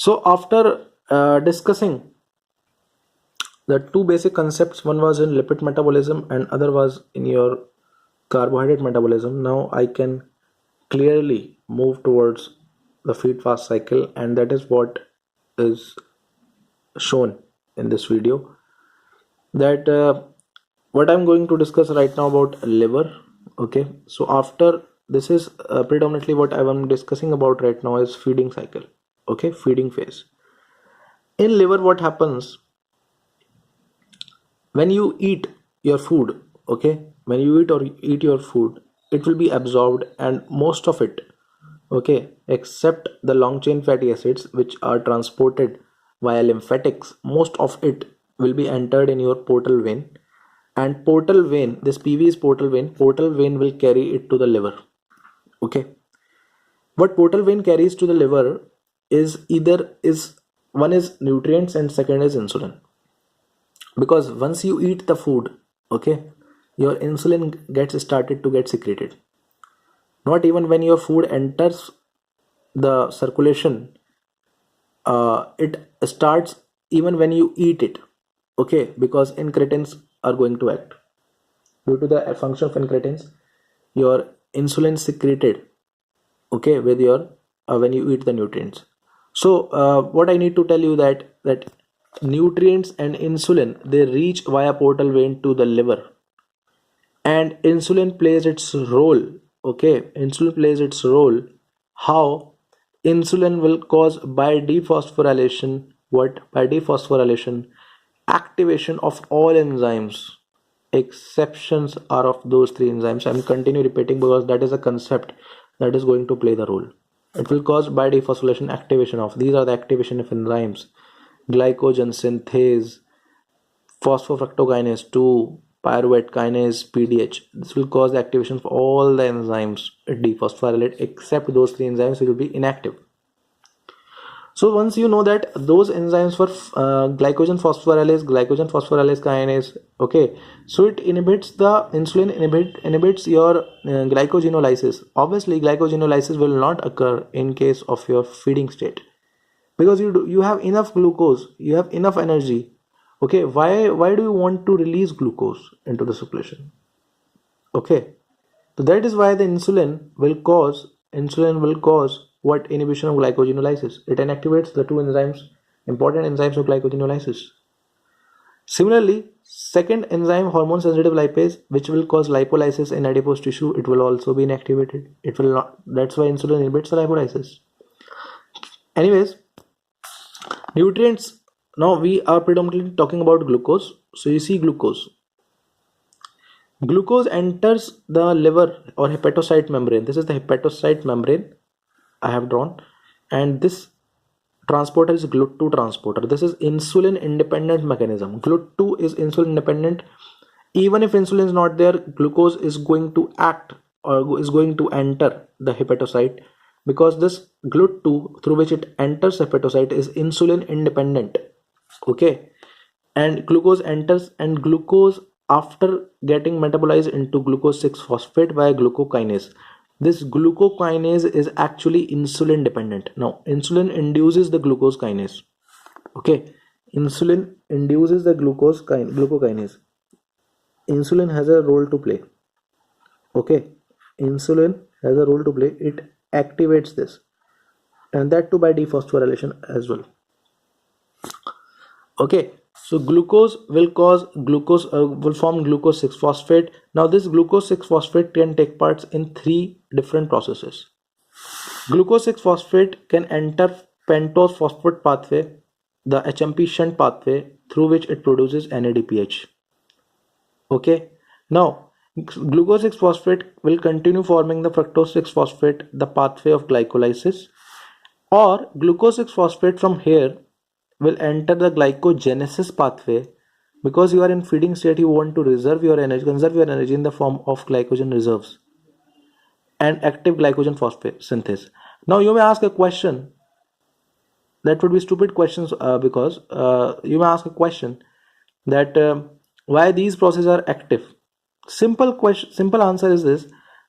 So after discussing the two basic concepts, one was in lipid metabolism and other was in your carbohydrate metabolism, now I can clearly move towards the feed fast cycle, and that is what is shown in this video. That what I'm going to discuss right now about liver. Okay, so after this is predominantly what I'm discussing about right now is feeding cycle. Okay, feeding phase. In liver, what happens when you eat your food? Okay, when you eat your food, it will be absorbed, and most of it, okay, except the long chain fatty acids which are transported via lymphatics, most of it will be entered in your portal vein. And portal vein, this PV is portal vein will carry it to the liver. Okay, what portal vein carries to the liver is either is one is nutrients and second is insulin, because once you eat the food, okay, your insulin gets started to get secreted. Not even when your food enters the circulation, it starts even when you eat it. Okay, because incretins are going to act. Due to the function of incretins, your insulin secreted, okay, with your when you eat the nutrients. So what I need to tell you that nutrients and insulin, they reach via portal vein to the liver, and insulin plays its role. Okay, insulin plays its role. How? Insulin will cause, by dephosphorylation, what? By dephosphorylation, activation of all enzymes. Exceptions are of those three enzymes. I'm continue repeating because that is a concept that is going to play the role. It will cause, by dephosphorylation, activation of, these are the activation of enzymes: glycogen synthase, phosphofructokinase 2, pyruvate kinase, PDH. This will cause the activation of all the enzymes at dephosphorylate, except those three enzymes will be inactive. So once you know that those enzymes for glycogen phosphorylase kinase, okay, so it inhibits the insulin, inhibits your glycogenolysis. Obviously, glycogenolysis will not occur in case of your feeding state, because you have enough glucose, you have enough energy. Okay, why do you want to release glucose into the circulation? Okay, so that is why the insulin will cause what? Inhibition of glycogenolysis. It inactivates the two enzymes, important enzymes of glycogenolysis. Similarly, second enzyme, hormone sensitive lipase, which will cause lipolysis in adipose tissue, it will also be inactivated. It will not. That's why insulin inhibits the lipolysis. Anyways, nutrients. Now we are predominantly talking about glucose. So you see glucose. Glucose enters the liver or hepatocyte membrane. This is the hepatocyte membrane I have drawn, and this transporter is GLUT2 transporter. This is insulin independent mechanism. GLUT2 is insulin independent. Even if insulin is not there, glucose is going to act or is going to enter the hepatocyte, because this GLUT2 through which it enters hepatocyte is insulin independent. Okay, and glucose enters, and glucose, after getting metabolized into glucose 6 phosphate by glucokinase, this glucokinase is actually insulin dependent. Now insulin induces the glucose kinase. Okay, insulin induces the glucokinase. Insulin has a role to play. Okay, insulin has a role to play. It activates this, and that too by dephosphorylation as well. Okay, so glucose will form glucose 6 phosphate. Now this glucose 6 phosphate can take parts in three different processes. Glucose 6 phosphate can enter pentose phosphate pathway, the HMP shunt pathway, through which it produces NADPH. Okay, now glucose 6 phosphate will continue forming the fructose 6 phosphate, the pathway of glycolysis, or glucose 6 phosphate from here will enter the glycogenesis pathway. Because you are in feeding state, you want to conserve your energy in the form of glycogen reserves and active glycogen phosphate synthase. Now you may ask a question, that would be stupid questions, because you may ask a question that why these processes are active. Simple answer is this,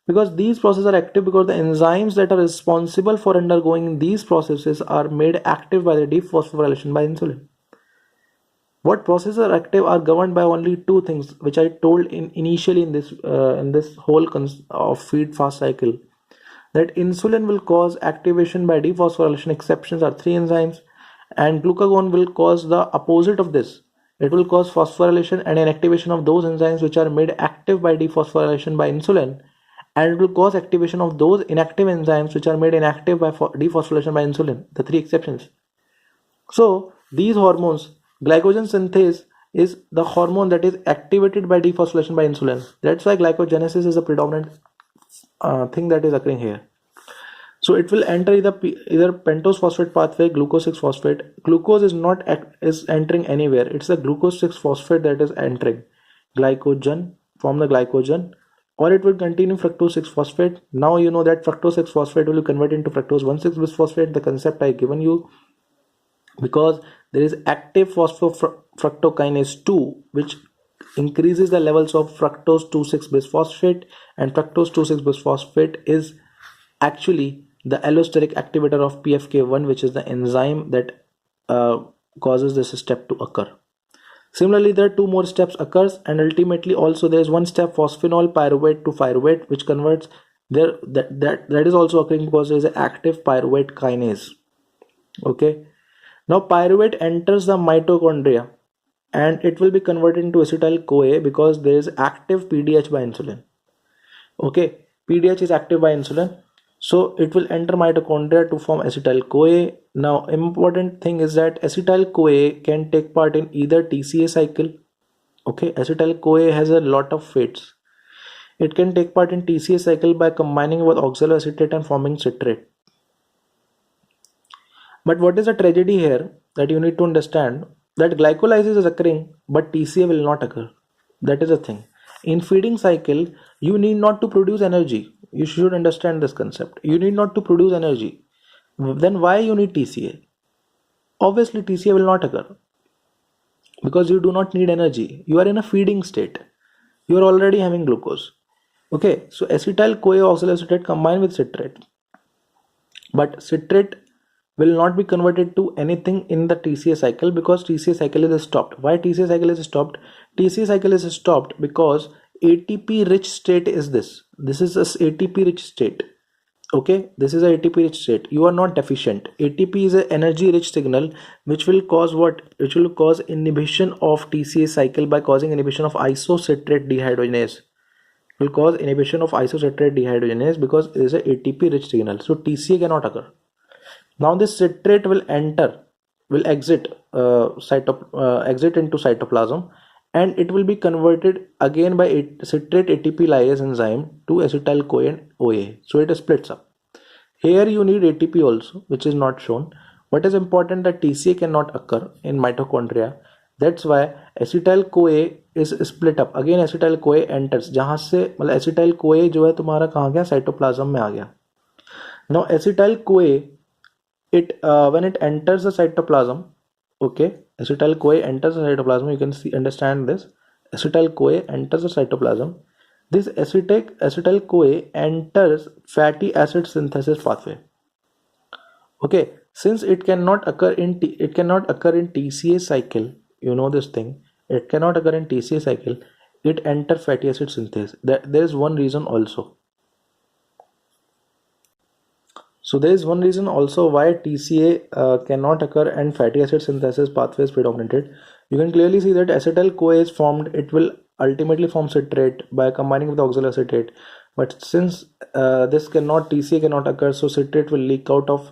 Because these processes are active because the enzymes that are responsible for undergoing these processes are made active by the dephosphorylation by insulin. What processes are active are governed by only two things, which I told initially in this whole of feed fast cycle. That insulin will cause activation by dephosphorylation. Exceptions are three enzymes, and glucagon will cause the opposite of this. It will cause phosphorylation and inactivation of those enzymes which are made active by dephosphorylation by insulin, and it will cause activation of those inactive enzymes which are made inactive by dephosphorylation by insulin. The three exceptions. So these hormones, glycogen synthase is the hormone that is activated by dephosphorylation by insulin. That's why glycogenesis is a predominant thing that is occurring here. So it will enter either pentose phosphate pathway, glucose 6 phosphate. Glucose is not is entering anywhere. It's the glucose 6 phosphate that is entering glycogen from the glycogen, or it will continue fructose 6 phosphate. Now you know that fructose 6 phosphate will convert into fructose 1 6 bisphosphate. The concept I given you, because there is active phosphofructokinase 2 which increases the levels of fructose 2,6 bisphosphate, and fructose 2,6 bisphosphate is actually the allosteric activator of PFK1, which is the enzyme that causes this step to occur. Similarly, there are two more steps occurs, and ultimately also there is one step phosphenol pyruvate to pyruvate which converts there. That is also occurring because there is an active pyruvate kinase. Okay, now pyruvate enters the mitochondria and it will be converted into acetyl CoA because there is active PDH by insulin. Okay, PDH is active by insulin, so it will enter mitochondria to form acetyl CoA. Now important thing is that acetyl CoA can take part in either TCA cycle. Okay, acetyl CoA has a lot of fates. It can take part in TCA cycle by combining with oxaloacetate and forming citrate. But what is the tragedy here that you need to understand, that glycolysis is occurring but TCA will not occur. That is the thing. In feeding cycle, you need not to produce energy. You should understand this concept. You need not to produce energy. Then why you need TCA? Obviously TCA will not occur because you do not need energy. You are in a feeding state. You are already having glucose. Okay, so acetyl CoA oxaloacetate combined with citrate, but citrate will not be converted to anything in the TCA cycle because TCA cycle is stopped. Why TCA cycle is stopped? TCA cycle is stopped because ATP rich state is this. This is a ATP rich state. Okay, this is a ATP rich state. You are not deficient. ATP is an energy rich signal which will cause what? Which will cause inhibition of TCA cycle by causing inhibition of isocitrate dehydrogenase. Will cause inhibition of isocitrate dehydrogenase because it is a ATP rich signal. So TCA cannot occur. Now this citrate will exit exit into cytoplasm, and it will be converted again by citrate ATP lyase enzyme to acetyl CoA and OA. So it splits up. Here you need ATP also, which is not shown. What is important that TCA cannot occur in mitochondria. That's why acetyl CoA is split up. Again acetyl CoA enters. जहाँ से मतलब acetyl CoA जो है तुम्हारा कहाँ गया? Cytoplasm में आ गया. Now acetyl CoA, it when it enters the cytoplasm, okay, acetyl CoA enters the cytoplasm. You can see understand this. Acetyl CoA enters the cytoplasm. This acetyl CoA enters fatty acid synthesis pathway. Okay, since it cannot occur in TCA cycle, you know this thing, it cannot occur in TCA cycle, it enter fatty acid synthase. That there is one reason also. So there is one reason also why TCA cannot occur and fatty acid synthesis pathway is predominated. You can clearly see that acetyl CoA is formed. It will ultimately form citrate by combining with oxaloacetate. But since TCA cannot occur, so citrate will leak out of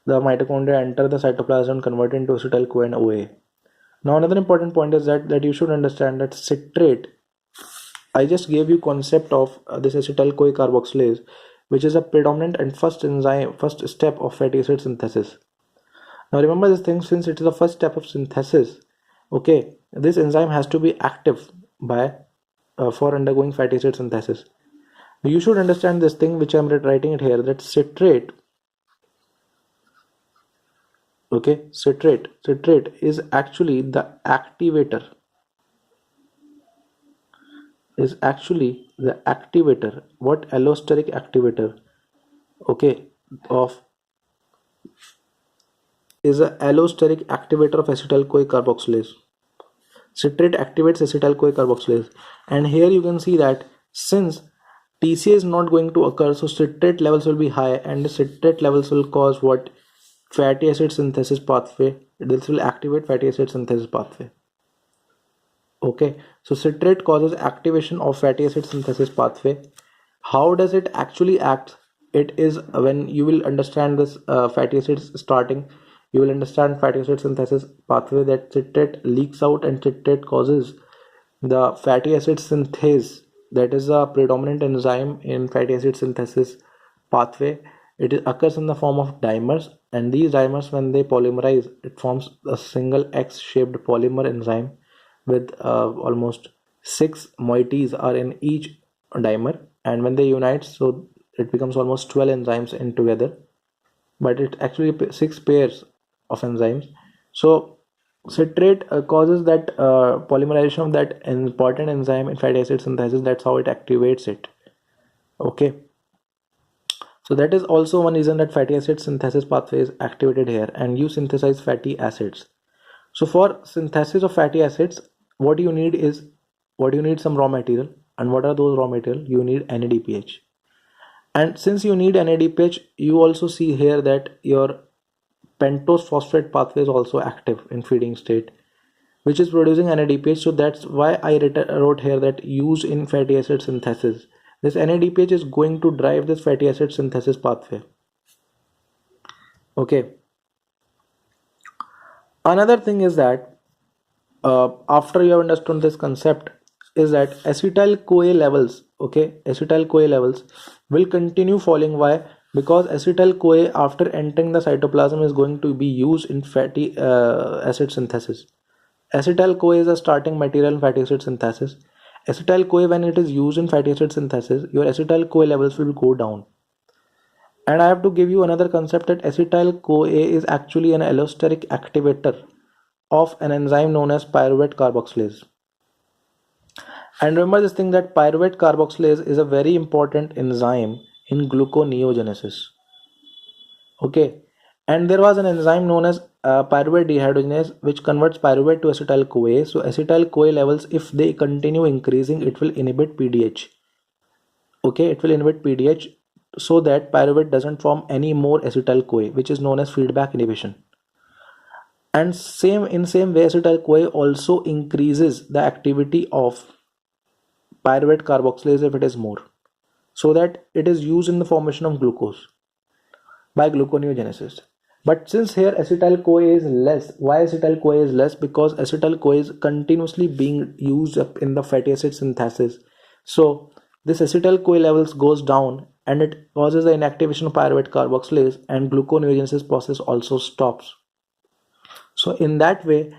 the mitochondria, enter the cytoplasm, and convert into acetyl CoA and OA. Now another important point is that you should understand that citrate, I just gave you concept of this acetyl CoA carboxylase, which is a predominant and first step of fatty acid synthesis. Now remember this thing, since it is the first step of synthesis, okay, this enzyme has to be active by for undergoing fatty acid synthesis. You should understand this thing, which I am writing it here, that citrate, okay, citrate is actually the activator, is actually the activator, what allosteric activator, okay, of is a allosteric activator of acetyl-CoA carboxylase. Citrate activates acetyl-CoA carboxylase, and here you can see that since TCA is not going to occur, so citrate levels will be high, and the citrate levels will cause what? Fatty acid synthesis pathway. This will activate fatty acid synthesis pathway. Okay, so citrate causes activation of fatty acid synthesis pathway. How does it actually act? It is when you will understand this fatty acids starting, you will understand fatty acid synthesis pathway, that citrate leaks out and citrate causes the fatty acid synthase. That is a predominant enzyme in fatty acid synthesis pathway. Occurs in the form of dimers, and these dimers, when they polymerize, it forms a single X-shaped polymer enzyme with almost 6 moieties are in each dimer, and when they unite, so it becomes almost 12 enzymes in together, but it actually 6 pairs of enzymes. So citrate causes that polymerization of that important enzyme in fatty acid synthesis. That's how it activates it. Okay, so that is also one reason that fatty acid synthesis pathway is activated here, and you synthesize fatty acids. So for synthesis of fatty acids, what you need is, what you need some raw material, and what are those raw material? You need NADPH. And since you need NADPH, you also see here that your pentose phosphate pathway is also active in feeding state, which is producing NADPH. So that's why I wrote here that use in fatty acid synthesis. This NADPH is going to drive this fatty acid synthesis pathway. Okay. Another thing is that after you have understood this concept, is that acetyl CoA levels, okay, acetyl CoA levels will continue falling. Why? Because acetyl CoA, after entering the cytoplasm, is going to be used in fatty acid synthesis. Acetyl CoA is a starting material in fatty acid synthesis. Acetyl CoA, when it is used in fatty acid synthesis, your acetyl CoA levels will go down. And I have to give you another concept, that acetyl CoA is actually an allosteric activator of an enzyme known as pyruvate carboxylase. And remember this thing, that pyruvate carboxylase is a very important enzyme in gluconeogenesis. Okay, and there was an enzyme known as pyruvate dehydrogenase, which converts pyruvate to acetyl CoA. So acetyl CoA levels, if they continue increasing, it will inhibit PDH. Okay, it will inhibit PDH, so that pyruvate doesn't form any more acetyl CoA, which is known as feedback inhibition. And same way, acetyl CoA also increases the activity of pyruvate carboxylase if it is more, so that it is used in the formation of glucose by gluconeogenesis. But since here acetyl CoA is less, why acetyl CoA is less? Because acetyl CoA is continuously being used up in the fatty acid synthesis. So this acetyl CoA levels goes down, and it causes the inactivation of pyruvate carboxylase, and gluconeogenesis process also stops. So in that way,